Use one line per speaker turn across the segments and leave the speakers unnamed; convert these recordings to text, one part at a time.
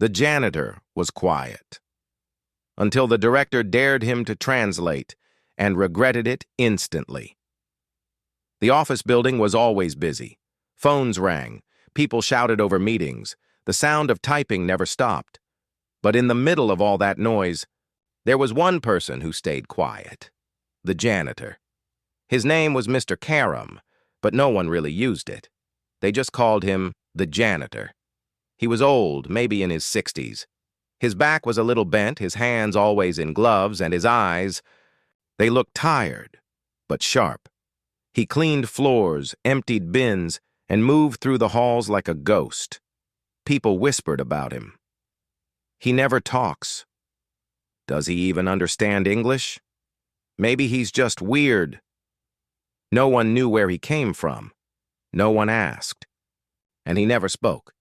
The janitor was quiet, until the director dared him to translate and regretted it instantly. The office building was always busy. Phones rang, people shouted over meetings, the sound of typing never stopped. But in the middle of all that noise, there was one person who stayed quiet: the janitor. His name was Mr. Karam, but no one really used it. They just called him the janitor. He was old, maybe in his 60s. His back was a little bent, his hands always in gloves, and his eyes, they looked tired, but sharp. He cleaned floors, emptied bins, and moved through the halls like a ghost. People whispered about him. He never talks. Does he even understand English? Maybe he's just weird. No one knew where he came from. No one asked. And he never spoke.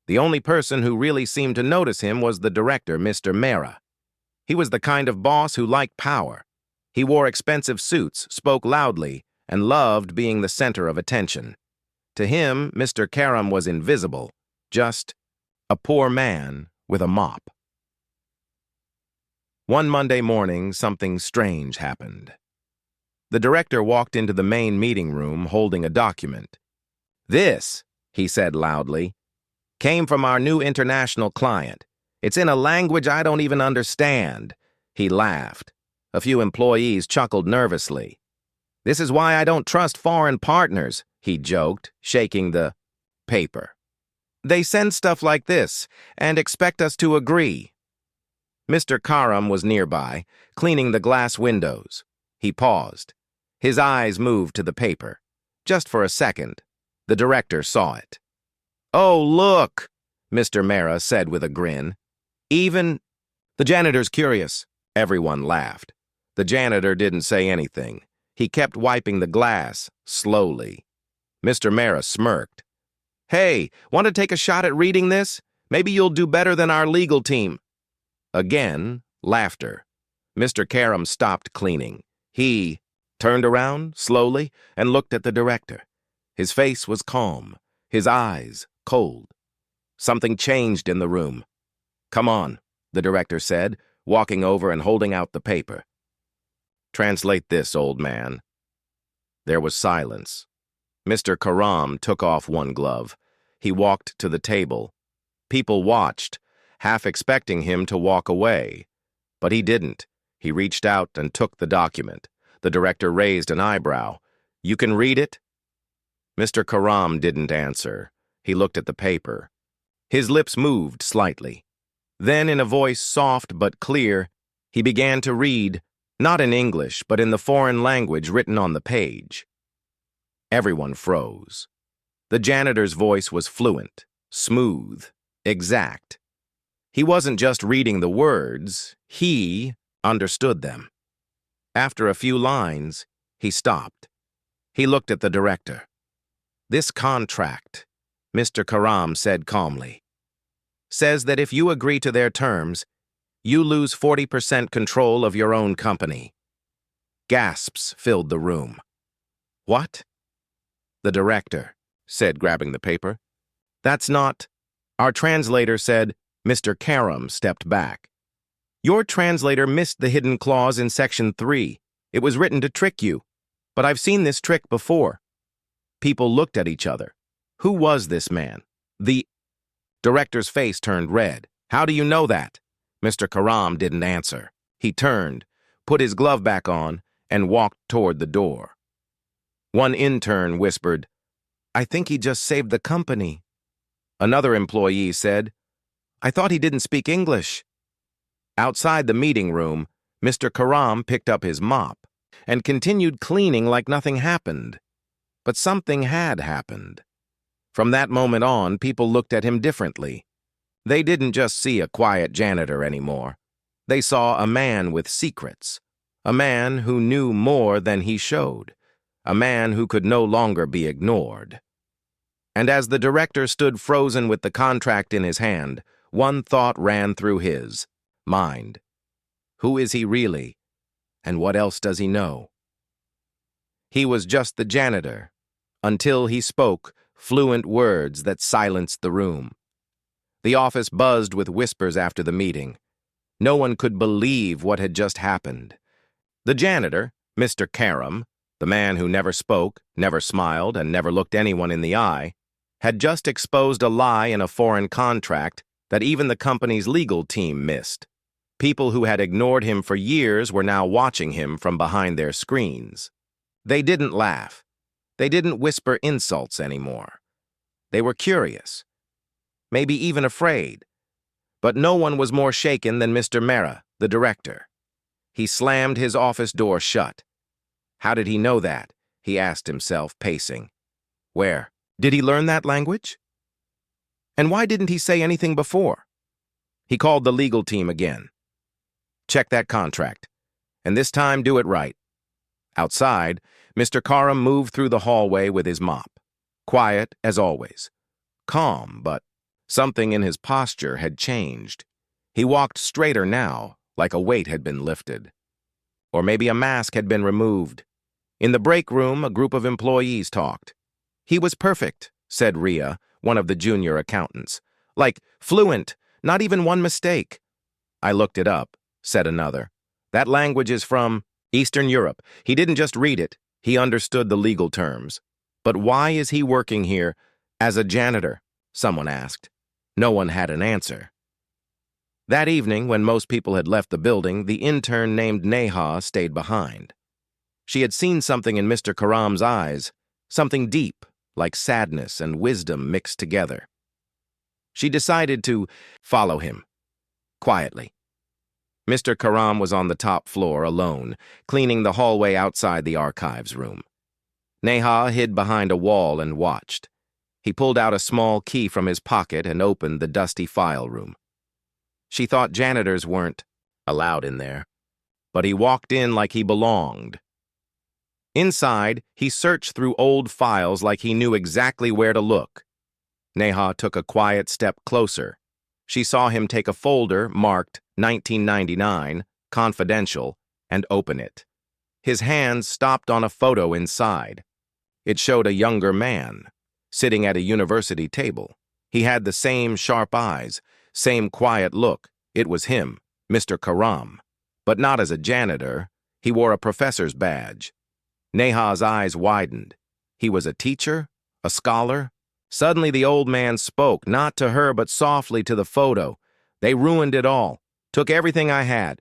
The only person who really seemed to notice him was the director, Mr. Mehra. He was the kind of boss who liked power. He wore expensive suits, spoke loudly, and loved being the center of attention. To him, Mr. Karam was invisible, just a poor man with a mop. One Monday morning, something strange happened. The director walked into the main meeting room holding a document. "This," he said loudly, "came from our new international client. It's in a language I don't even understand." He laughed. A few employees chuckled nervously. "This is why I don't trust foreign partners," he joked, shaking the paper. "They send stuff like this and expect us to agree." Mr. Karam was nearby, cleaning the glass windows. He paused. His eyes moved to the paper. Just for a second, the director saw it. "Oh, look," Mr. Mehra said with a grin. "Even the janitor's curious." Everyone laughed. The janitor didn't say anything. He kept wiping the glass, slowly. Mr. Mehra smirked. "Hey, want to take a shot at reading this? Maybe you'll do better than our legal team." Again, laughter. Mr. Karam stopped cleaning. He turned around, slowly, and looked at the director. His face was calm, his eyes cold. Something changed in the room. "Come on," the director said, walking over and holding out the paper. "Translate this, old man." There was silence. Mr. Karam took off one glove. He walked to the table. People watched, half expecting him to walk away. But he didn't. He reached out and took the document. The director raised an eyebrow. "You can read it?" Mr. Karam didn't answer. He looked at the paper. His lips moved slightly. Then, in a voice soft but clear, he began to read, not in English, but in the foreign language written on the page. Everyone froze. The janitor's voice was fluent, smooth, exact. He wasn't just reading the words, he understood them. After a few lines, he stopped. He looked at the director. "This contract," Mr. Karam said calmly, "says that if you agree to their terms, you lose 40% control of your own company." Gasps filled the room. "What?" "The director," said, grabbing the paper. "That's not—" Our translator said. Mr. Karam stepped back. "Your translator missed the hidden clause in Section 3. It was written to trick you. But I've seen this trick before." People looked at each other. Who was this man? The director's face turned red. "How do you know that?" Mr. Karam didn't answer. He turned, put his glove back on, and walked toward the door. One intern whispered, "I think he just saved the company." Another employee said, "I thought he didn't speak English." Outside the meeting room, Mr. Karam picked up his mop and continued cleaning like nothing happened. But something had happened. From that moment on, people looked at him differently. They didn't just see a quiet janitor anymore. They saw a man with secrets, a man who knew more than he showed, a man who could no longer be ignored. And as the director stood frozen with the contract in his hand, one thought ran through his mind. Who is he really? And what else does he know? He was just the janitor, until he spoke fluent words that silenced the room. The office buzzed with whispers after the meeting. No one could believe what had just happened. The janitor, Mr. Karam, the man who never spoke, never smiled, and never looked anyone in the eye, had just exposed a lie in a foreign contract that even the company's legal team missed. People who had ignored him for years were now watching him from behind their screens. They didn't laugh. They didn't whisper insults anymore. They were curious, maybe even afraid. But no one was more shaken than Mr. Mehra, the director. He slammed his office door shut. How did he know that? He asked himself, pacing. Where? Did he learn that language? And why didn't he say anything before? He called the legal team again. Check that contract, and this time do it right. Outside, Mr. Karam moved through the hallway with his mop. Quiet as always. Calm, but something in his posture had changed. He walked straighter now, like a weight had been lifted. Or maybe a mask had been removed. In the break room, a group of employees talked. He was perfect, said Ria, one of the junior accountants. Like, fluent, not even one mistake. I looked it up, said another. That language is from Eastern Europe. He didn't just read it, he understood the legal terms. But why is he working here as a janitor? Someone asked. No one had an answer. That evening, when most people had left the building, the intern named Neha stayed behind. She had seen something in Mr. Karam's eyes, something deep, like sadness and wisdom mixed together. She decided to follow him, quietly. Mr. Karam was on the top floor, alone, cleaning the hallway outside the archives room. Neha hid behind a wall and watched. He pulled out a small key from his pocket and opened the dusty file room. She thought janitors weren't allowed in there, but he walked in like he belonged. Inside, he searched through old files like he knew exactly where to look. Neha took a quiet step closer. She saw him take a folder marked 1999, confidential, and open it. His hands stopped on a photo inside. It showed a younger man, sitting at a university table. He had the same sharp eyes, same quiet look. It was him, Mr. Karam. But not as a janitor. He wore a professor's badge. Neha's eyes widened. He was a teacher? A scholar? Suddenly the old man spoke, not to her but softly to the photo. They ruined it all, took everything I had.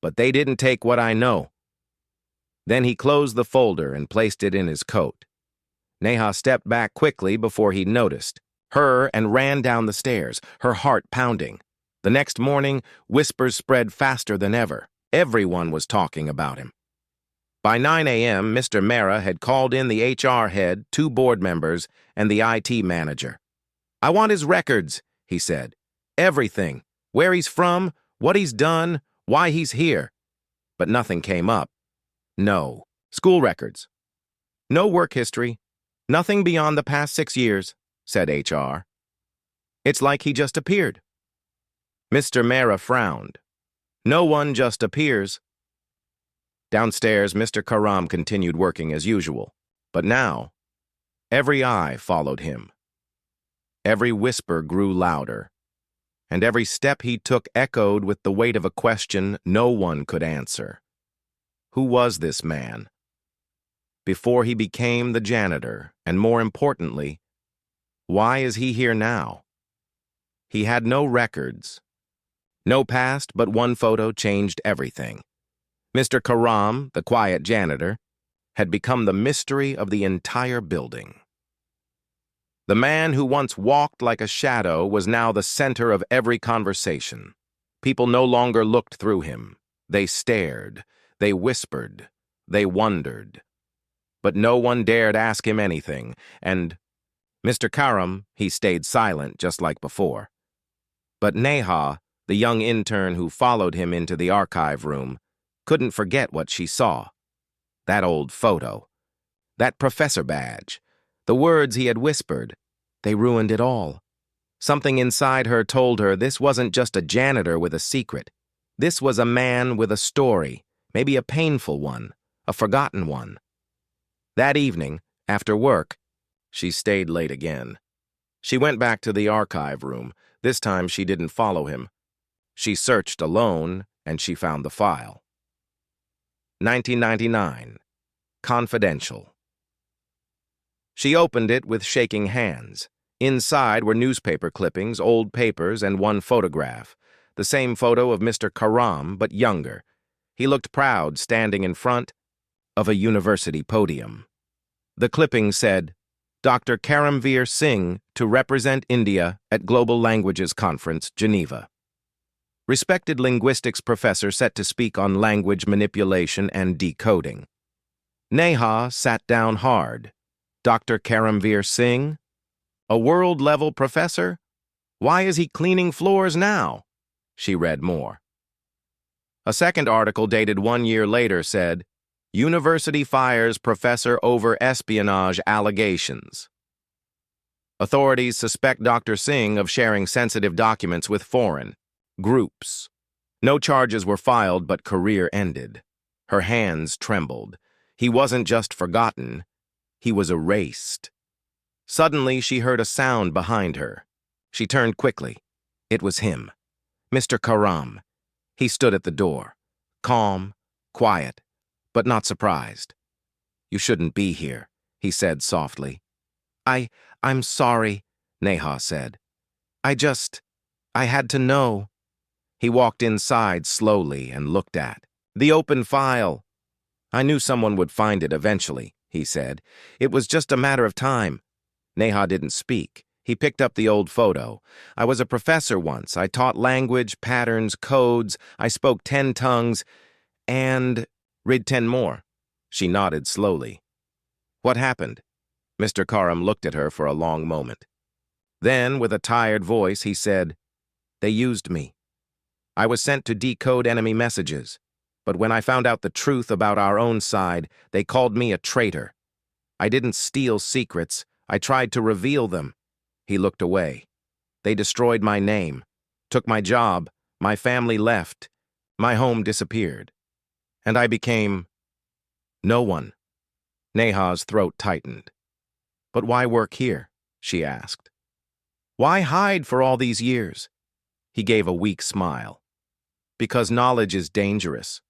But they didn't take what I know. Then he closed the folder and placed it in his coat. Neha stepped back quickly before he noticed her and ran down the stairs, her heart pounding. The next morning, whispers spread faster than ever. Everyone was talking about him. By 9 a.m., Mr. Mehra had called in the HR head, 2 board members, and the IT manager. I want his records, he said. Everything. Where he's from, what he's done, why he's here. But nothing came up. No. School records. No work history. Nothing beyond the past 6 years, said HR. It's like he just appeared. Mr. Mehra frowned. No one just appears. Downstairs, Mr. Karam continued working as usual. But now, every eye followed him. Every whisper grew louder, and every step he took echoed with the weight of a question no one could answer. Who was this man? Before he became the janitor, and more importantly, why is he here now? He had no records. No past, but one photo changed everything. Mr. Karam, the quiet janitor, had become the mystery of the entire building. The man who once walked like a shadow was now the center of every conversation. People no longer looked through him. They stared, they whispered, they wondered. But no one dared ask him anything, and Mr. Karam, he stayed silent just like before. But Neha, the young intern who followed him into the archive room, couldn't forget what she saw. That old photo. That professor badge. The words he had whispered. They ruined it all. Something inside her told her this wasn't just a janitor with a secret. This was a man with a story, maybe a painful one, a forgotten one. That evening, after work, she stayed late again. She went back to the archive room. This time she didn't follow him. She searched alone, and she found the file. 1999. Confidential. She opened it with shaking hands. Inside were newspaper clippings, old papers, and one photograph. The same photo of Mr. Karam, but younger. He looked proud, standing in front of a university podium. The clipping said, Dr. Karamveer Singh to represent India at Global Languages Conference, Geneva. Respected linguistics professor set to speak on language manipulation and decoding. Neha sat down hard. Dr. Karamveer Singh? A world-level professor? Why is he cleaning floors now? She read more. A second article dated 1 year later said, University fires professor over espionage allegations. Authorities suspect Dr. Singh of sharing sensitive documents with foreign groups. No charges were filed, but career ended. Her hands trembled. He wasn't just forgotten. He was erased. Suddenly, she heard a sound behind her. She turned quickly. It was him, Mr. Karam. He stood at the door, calm, quiet, but not surprised. You shouldn't be here, he said softly. I'm sorry, Neha said. I had to know. He walked inside slowly and looked at the open file. I knew someone would find it eventually, he said. It was just a matter of time. Neha didn't speak. He picked up the old photo. I was a professor once. I taught language, patterns, codes. I spoke 10 tongues, and read 10 more. She nodded slowly. What happened? Mr. Karam looked at her for a long moment. Then, with a tired voice, he said, They used me. I was sent to decode enemy messages. But when I found out the truth about our own side, they called me a traitor. I didn't steal secrets. I tried to reveal them. He looked away. They destroyed my name, took my job, my family left, my home disappeared. And I became no one. Neha's throat tightened. But why work here? She asked. Why hide for all these years? He gave a weak smile. Because knowledge is dangerous,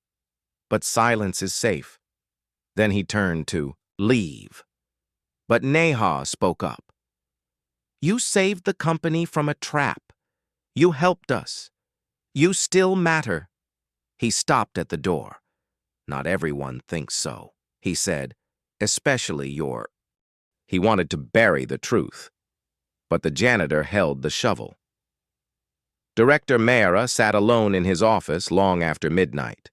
but silence is safe. Then he turned to leave. But Neha spoke up. You saved the company from a trap. You helped us. You still matter. He stopped at the door. Not everyone thinks so, he said, especially your... He wanted to bury the truth, but the janitor held the shovel. Director Mehra sat alone in his office long after midnight.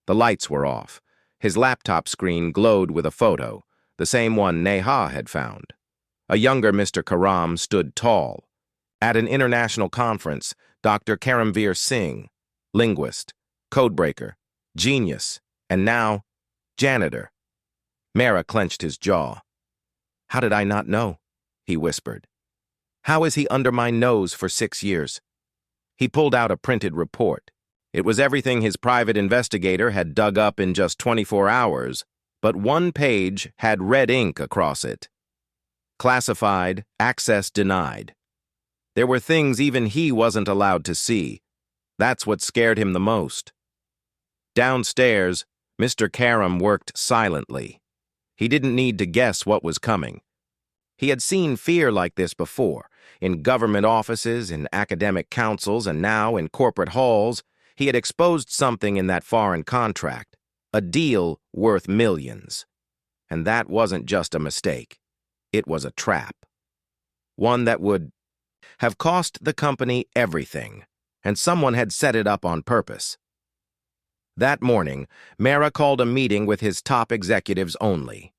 The lights were off. His laptop screen glowed with a photo, the same one Neha had found. A younger Mr. Karam stood tall. At an international conference, Dr. Karamveer Singh, linguist, codebreaker, genius, and now, janitor. Mehra clenched his jaw. How did I not know? He whispered. How is he under my nose for 6 years? He pulled out a printed report. It was everything his private investigator had dug up in just 24 hours, but one page had red ink across it. Classified, access denied. There were things even he wasn't allowed to see. That's what scared him the most. Downstairs, Mr. Karam worked silently. He didn't need to guess what was coming. He had seen fear like this before, in government offices, in academic councils, and now in corporate halls. He had exposed something in that foreign contract, a deal worth millions. And that wasn't just a mistake. It was a trap. One that would have cost the company everything, and someone had set it up on purpose. That morning, Mehra called a meeting with his top executives only.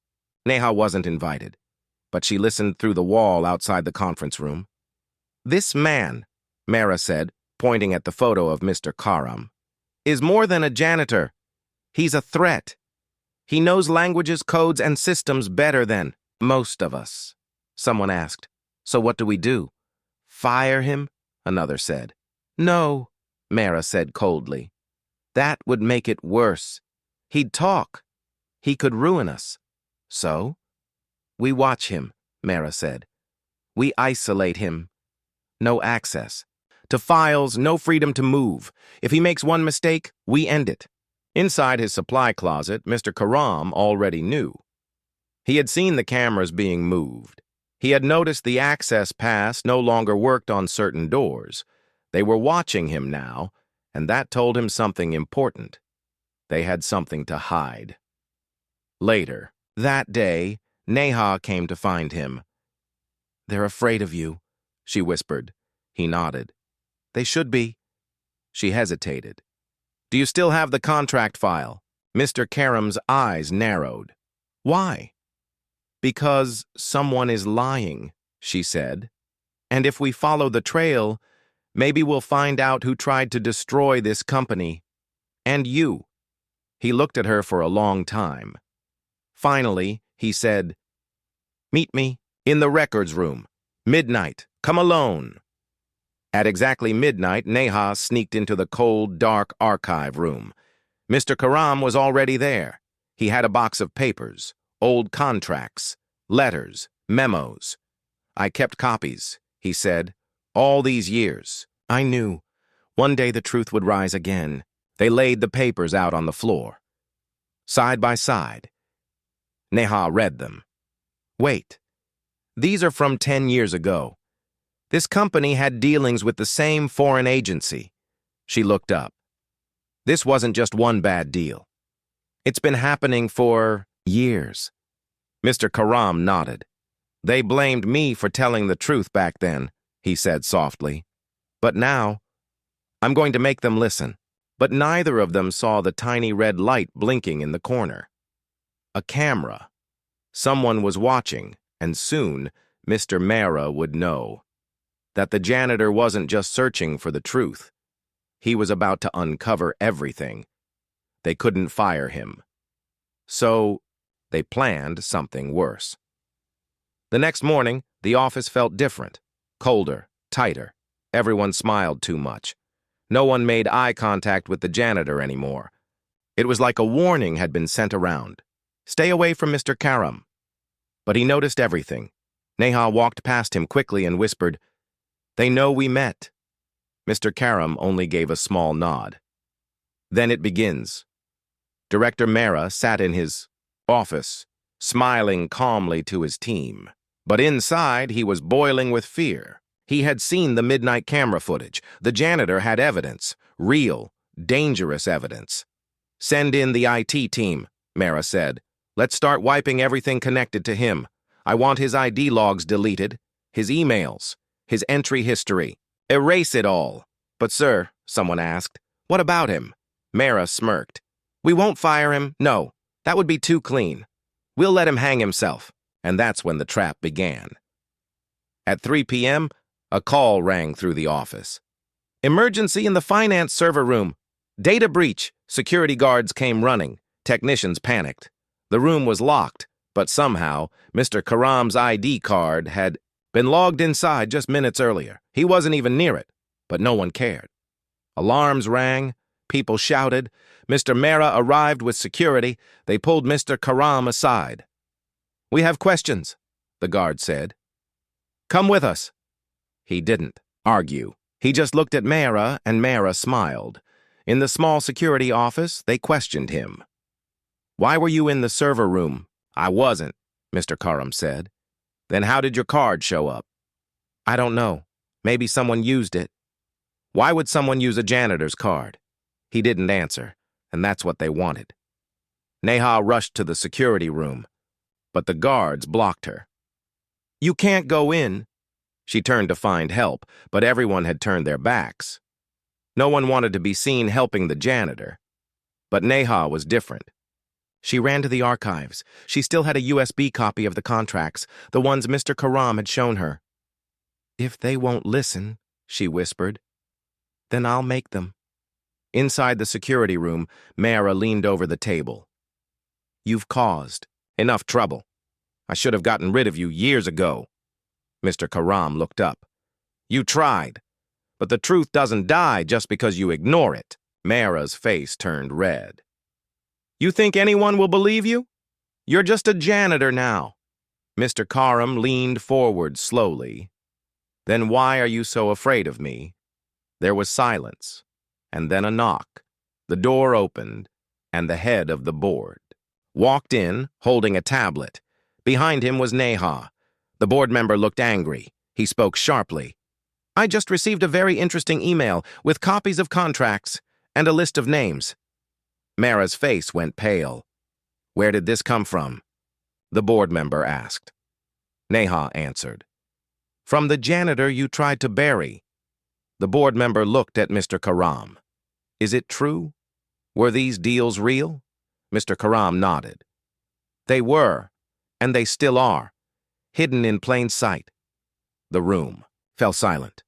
Neha wasn't invited, but she listened through the wall outside the conference room. This man, Mehra said, pointing at the photo of Mr. Karam, is more than a janitor. He's a threat. He knows languages, codes, and systems better than most of us. Someone asked, so what do we do? Fire him? Another said. No, Mehra said coldly. That would make it worse. He'd talk. He could ruin us. So? We watch him, Mehra said. We isolate him. No access. To files, no freedom to move. If he makes one mistake, we end it. Inside his supply closet, Mr. Karam already knew. He had seen the cameras being moved. He had noticed the access pass no longer worked on certain doors. They were watching him now, and that told him something important. They had something to hide. Later, that day, Neha came to find him. "They're afraid of you," she whispered. He nodded. "They should be." She hesitated. "Do you still have the contract file?" Mr. Karam's eyes narrowed. "Why?" "Because someone is lying," she said. "And if we follow the trail, maybe we'll find out who tried to destroy this company. And you." He looked at her for a long time. Finally, he said, "Meet me in the records room. Midnight. Come alone." At exactly midnight, Neha sneaked into the cold, dark archive room. Mr. Karam was already there. He had a box of papers, old contracts, letters, memos. "I kept copies," he said, "all these years. I knew. One day the truth would rise again." They laid the papers out on the floor. Side by side. Neha read them. "Wait. These are from 10 years ago. This company had dealings with the same foreign agency." She looked up. "This wasn't just one bad deal. It's been happening for years." Mr. Karam nodded. "They blamed me for telling the truth back then," he said softly. "But now, I'm going to make them listen." But neither of them saw the tiny red light blinking in the corner. A camera. Someone was watching, and soon Mr. Mehra would know that the janitor wasn't just searching for the truth. He was about to uncover everything. They couldn't fire him. So they planned something worse. The next morning, the office felt different, colder, tighter. Everyone smiled too much. No one made eye contact with the janitor anymore. It was like a warning had been sent around. "Stay away from Mr. Karam." But he noticed everything. Neha walked past him quickly and whispered, "They know we met." Mr. Karam only gave a small nod. Then it begins. Director Mehra sat in his office, smiling calmly to his team. But inside, he was boiling with fear. He had seen the midnight camera footage. The janitor had evidence, real, dangerous evidence. "Send in the IT team," Mehra said. "Let's start wiping everything connected to him. I want his ID logs deleted, his emails, his entry history. Erase it all." "But sir," someone asked, "what about him?" Mehra smirked. "We won't fire him. No, that would be too clean. We'll let him hang himself." And that's when the trap began. At 3 p.m., a call rang through the office. "Emergency in the finance server room. Data breach." Security guards came running. Technicians panicked. The room was locked, but somehow Mr. Karam's ID card had been logged inside just minutes earlier. He wasn't even near it, but no one cared. Alarms rang. People shouted. Mr. Mehra arrived with security. They pulled Mr. Karam aside. "We have questions," the guard said. "Come with us." He didn't argue. He just looked at Mehra, and Mehra smiled. In the small security office, they questioned him. "Why were you in the server room?" "I wasn't," Mr. Karam said. "Then how did your card show up?" "I don't know. Maybe someone used it." "Why would someone use a janitor's card?" He didn't answer, and that's what they wanted. Neha rushed to the security room, but the guards blocked her. "You can't go in." She turned to find help, but everyone had turned their backs. No one wanted to be seen helping the janitor. But Neha was different. She ran to the archives. She still had a USB copy of the contracts, the ones Mr. Karam had shown her. "If they won't listen," she whispered, "then I'll make them." Inside the security room, Mehra leaned over the table. "You've caused enough trouble. I should have gotten rid of you years ago." Mr. Karam looked up. "You tried, but the truth doesn't die just because you ignore it." Mehra's face turned red. "You think anyone will believe you? You're just a janitor now." Mr. Karam leaned forward slowly. Then why are you so afraid of me? There was silence, and then a knock. The door opened, and the head of the board walked in, holding a tablet. Behind him was Neha. The board member looked angry. He spoke sharply. I just received a very interesting email with copies of contracts and a list of names. Mara's face went pale. Where did this come from? The board member asked. Neha answered. From the janitor you tried to bury. The board member looked at Mr. Karam. Is it true? Were these deals real? Mr. Karam nodded. They were, and they still are, hidden in plain sight. The room fell silent.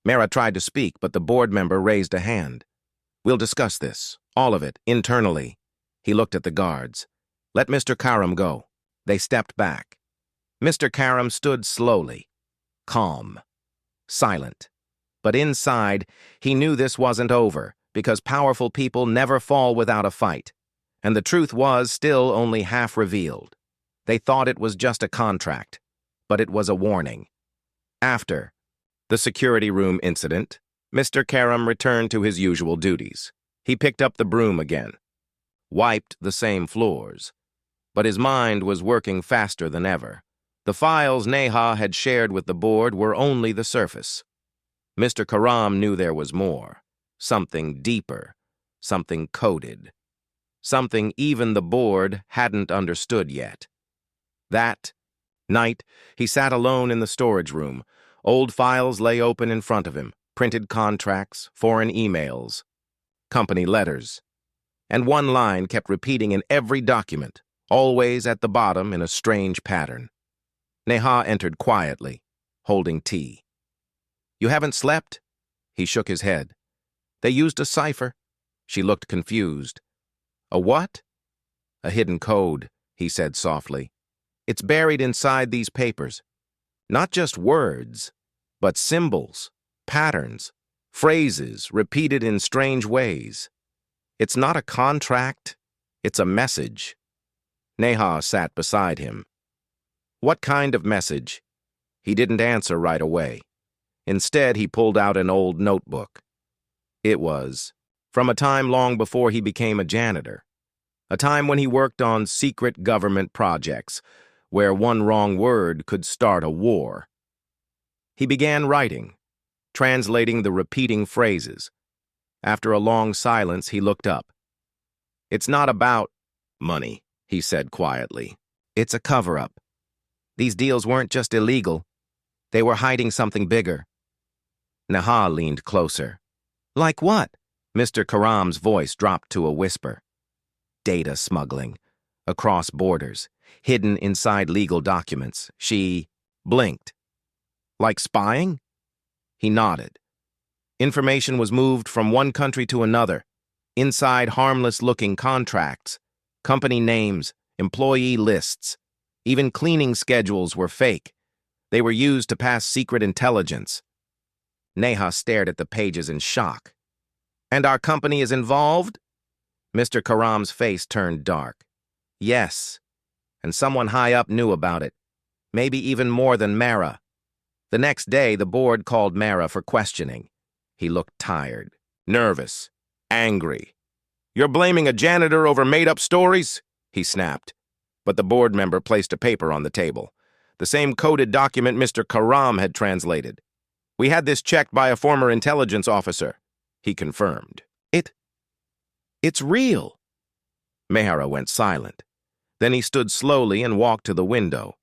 Mara tried to speak, but the board member raised a hand. We'll discuss this, all of it, internally. He looked at the guards. Let Mr. Karam go. They stepped back. Mr. Karam stood slowly, calm, silent. But inside, he knew this wasn't over, because powerful people never fall without a fight. And the truth was still only half revealed. They thought it was just a contract, but it was a warning. After the security room incident, Mr. Karam returned to his usual duties. He picked up the broom again, wiped the same floors. But his mind was working faster than ever. The files Neha had shared with the board were only the surface. Mr. Karam knew there was more, something deeper, something coded, something even the board hadn't understood yet. That night, he sat alone in the storage room. Old files lay open in front of him, printed contracts, foreign emails, company letters. And one line kept repeating in every document, always at the bottom in a strange pattern. Neha entered quietly, holding tea. You haven't slept? He shook his head. They used a cipher. She looked confused. A what? A hidden code, he said softly. It's buried inside these papers. Not just words, but symbols, patterns, phrases repeated in strange ways. It's not a contract, it's a message. Neha sat beside him. What kind of message? He didn't answer right away. Instead, he pulled out an old notebook. It was from a time long before he became a janitor, a time when he worked on secret government projects, where one wrong word could start a war. He began writing, translating the repeating phrases. After a long silence, he looked up. It's not about money, he said quietly. It's a cover-up. These deals weren't just illegal. They were hiding something bigger. Neha leaned closer. Like what? Mr. Karam's voice dropped to a whisper. Data smuggling. Across borders. Hidden inside legal documents. She blinked. Like spying? He nodded. Information was moved from one country to another. Inside harmless-looking contracts. Company names. Employee lists. Even cleaning schedules were fake. They were used to pass secret intelligence. Neha stared at the pages in shock. And our company is involved? Mr. Karam's face turned dark. Yes. And someone high up knew about it. Maybe even more than Mara. The next day, the board called Mara for questioning. He looked tired, nervous, angry. You're blaming a janitor over made-up stories? He snapped. But the board member placed a paper on the table. The same coded document Mr. Karam had translated. We had this checked by a former intelligence officer, he confirmed. It's real. Mehra went silent. Then he stood slowly and walked to the window.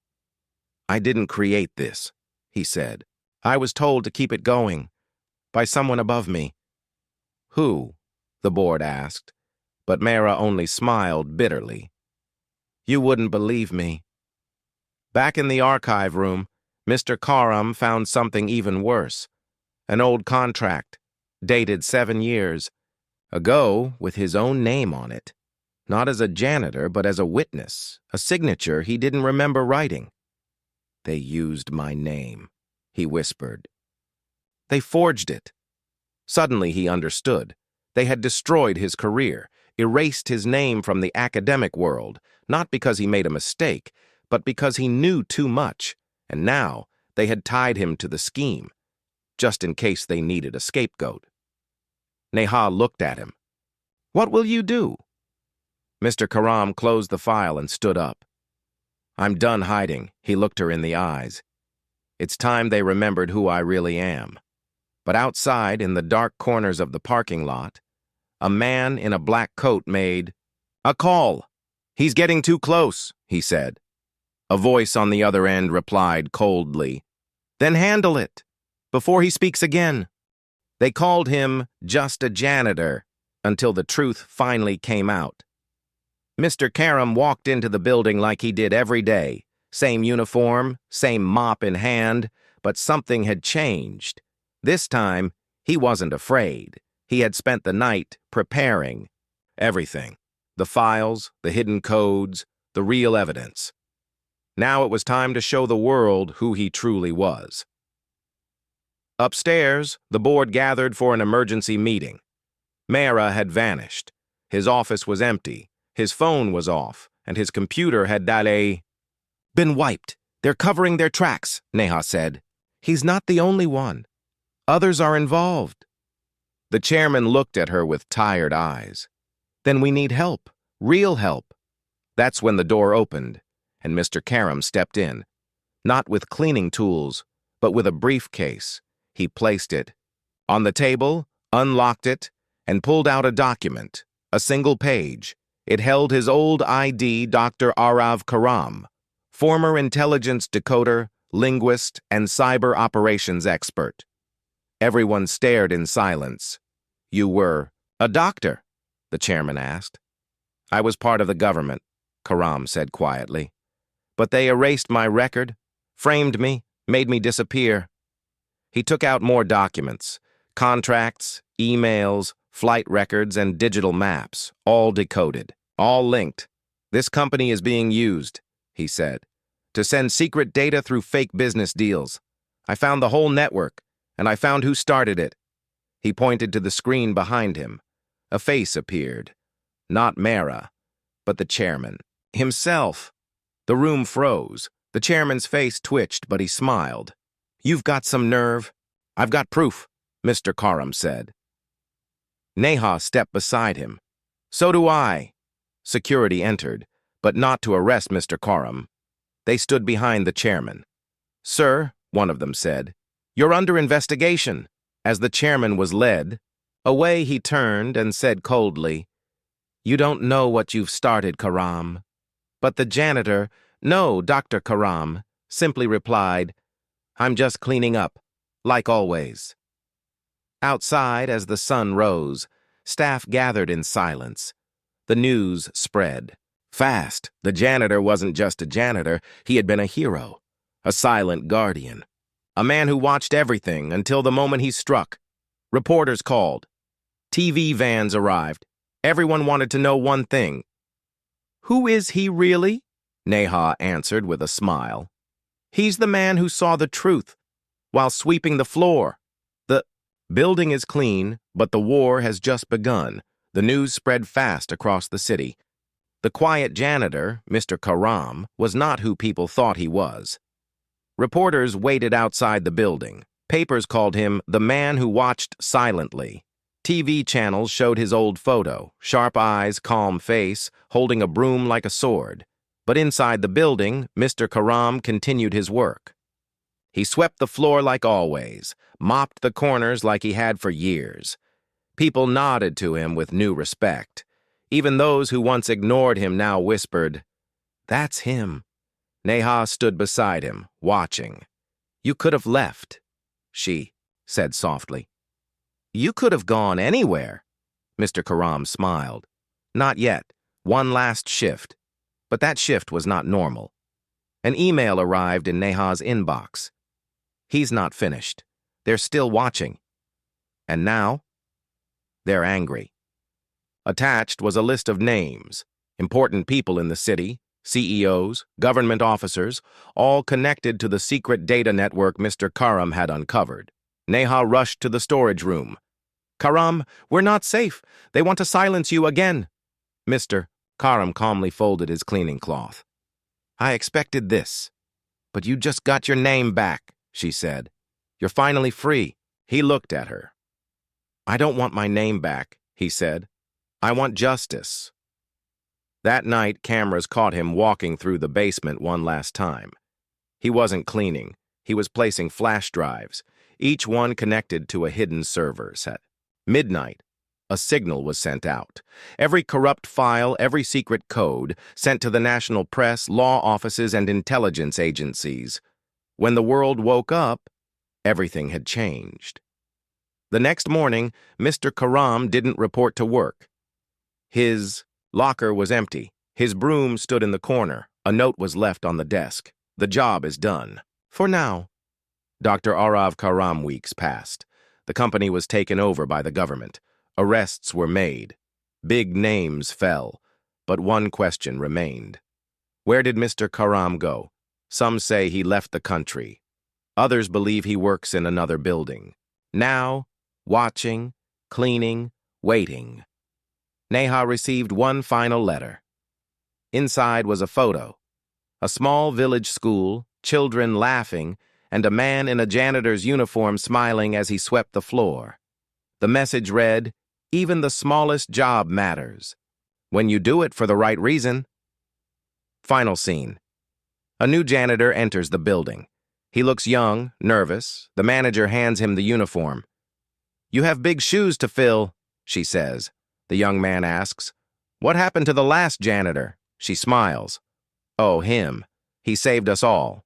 I didn't create this, he said. I was told to keep it going. By someone above me. Who? The board asked. But Mehra only smiled bitterly. You wouldn't believe me. Back in the archive room, Mr. Karam found something even worse. An old contract, dated 7 years ago, with his own name on it. Not as a janitor, but as a witness, a signature he didn't remember writing. They used my name, he whispered. They forged it. Suddenly he understood. They had destroyed his career, erased his name from the academic world, not because he made a mistake, but because he knew too much, and now they had tied him to the scheme, just in case they needed a scapegoat. Neha looked at him. "What will you do?" Mr. Karam closed the file and stood up. "I'm done hiding," he looked her in the eyes. "It's time they remembered who I really am." But outside, in the dark corners of the parking lot, a man in a black coat made a call. "He's getting too close," he said. A voice on the other end replied coldly, "Then handle it, before he speaks again." They called him just a janitor, until the truth finally came out. Mr. Karam walked into the building like he did every day, same uniform, same mop in hand, but something had changed. This time, he wasn't afraid. He had spent the night preparing everything. The files, the hidden codes, the real evidence. Now it was time to show the world who he truly was. Upstairs, the board gathered for an emergency meeting. Mehra had vanished. His office was empty, his phone was off, and his computer had been wiped. "They're covering their tracks," Neha said. "He's not the only one. Others are involved." The chairman looked at her with tired eyes. "Then we need help, real help." That's when the door opened, and Mr. Karam stepped in, not with cleaning tools, but with a briefcase. He placed it on the table, unlocked it, and pulled out a document, a single page. It held his old ID, Dr. Arav Karam, former intelligence decoder, linguist, and cyber operations expert. Everyone stared in silence. "You were a doctor?" the chairman asked. "I was part of the government," Karam said quietly. "But they erased my record, framed me, made me disappear." He took out more documents, contracts, emails, flight records, and digital maps, all decoded, all linked. "This company is being used," he said, "to send secret data through fake business deals. I found the whole network, and I found who started it." He pointed to the screen behind him. A face appeared. Not Mehra, but the chairman himself. The room froze. The chairman's face twitched, but he smiled. "You've got some nerve." "I've got proof," Mr. Karam said. Neha stepped beside him. "So do I." Security entered, but not to arrest Mr. Karam. They stood behind the chairman. "Sir," one of them said, "you're under investigation." As the chairman was led away, he turned and said coldly, "You don't know what you've started, Karam." But the janitor, "No, Dr. Karam," simply replied, "I'm just cleaning up, like always." Outside, as the sun rose, staff gathered in silence. The news spread. Fast, the janitor wasn't just a janitor, he had been a hero, a silent guardian, a man who watched everything until the moment he struck. Reporters called. TV vans arrived. Everyone wanted to know one thing. "Who is he really?" Neha answered with a smile. "He's the man who saw the truth while sweeping the floor. The building is clean, but the war has just begun." The news spread fast across the city. The quiet janitor, Mr. Karam, was not who people thought he was. Reporters waited outside the building. Papers called him the man who watched silently. TV channels showed his old photo, sharp eyes, calm face, holding a broom like a sword. But inside the building, Mr. Karam continued his work. He swept the floor like always, mopped the corners like he had for years. People nodded to him with new respect. Even those who once ignored him now whispered, "That's him." Neha stood beside him, watching. "You could have left," she said softly. "You could have gone anywhere." Mr. Karam smiled. "Not yet. One last shift." But that shift was not normal. An email arrived in Neha's inbox. "He's not finished. They're still watching." And now, they're angry. Attached was a list of names, important people in the city, CEOs, government officers, all connected to the secret data network Mr. Karam had uncovered. Neha rushed to the storage room. "Karam, we're not safe. They want to silence you again." Mr. Karam calmly folded his cleaning cloth. I expected this. But you just got your name back, she said. You're finally free. He looked at her. I don't want my name back, he said. I want justice. That night, cameras caught him walking through the basement one last time. He wasn't cleaning. He was placing flash drives, each one connected to a hidden server. At midnight, a signal was sent out. Every corrupt file, every secret code, sent to the national press, law offices, and intelligence agencies. When the world woke up, everything had changed. The next morning, Mr. Karam didn't report to work. His locker was empty. His broom stood in the corner. A note was left on the desk. The job is done. For now. Dr. Arav Karam weeks passed. The company was taken over by the government. Arrests were made. Big names fell. But one question remained. Where did Mr. Karam go? Some say he left the country. Others believe he works in another building. Now, watching, cleaning, waiting. Neha received one final letter. Inside was a photo. A small village school, children laughing, and a man in a janitor's uniform smiling as he swept the floor. The message read, "Even the smallest job matters. When you do it for the right reason." Final scene. A new janitor enters the building. He looks young, nervous. The manager hands him the uniform. "You have big shoes to fill," she says. The young man asks, "What happened to the last janitor?" She smiles. "Oh, him. He saved us all.